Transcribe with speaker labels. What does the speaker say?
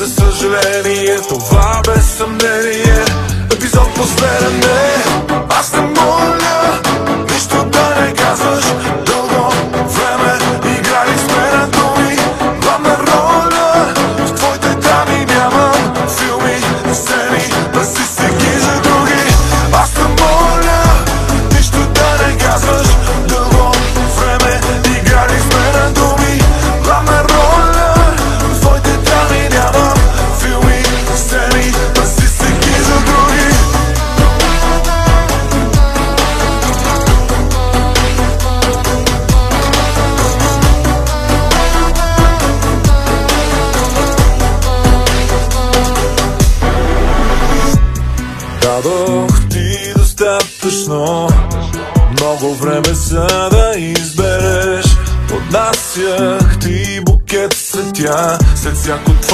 Speaker 1: за съжаление, това без съмнение. Епизод последен не, аз те моля нищо да не казваш. Дълго време играли сме на думи, главна роля в твоите драми нямам. Филми, сцени, баси си ги за други. Аз те моля нищо да не казваш. Дълго време играли сме на думи, главна роля в твоите драми нямам. Филми, сцени, баси си ги за други. Дадох ти достатъчно много време за да избереш. Поднасях ти букет цветя след всяко твое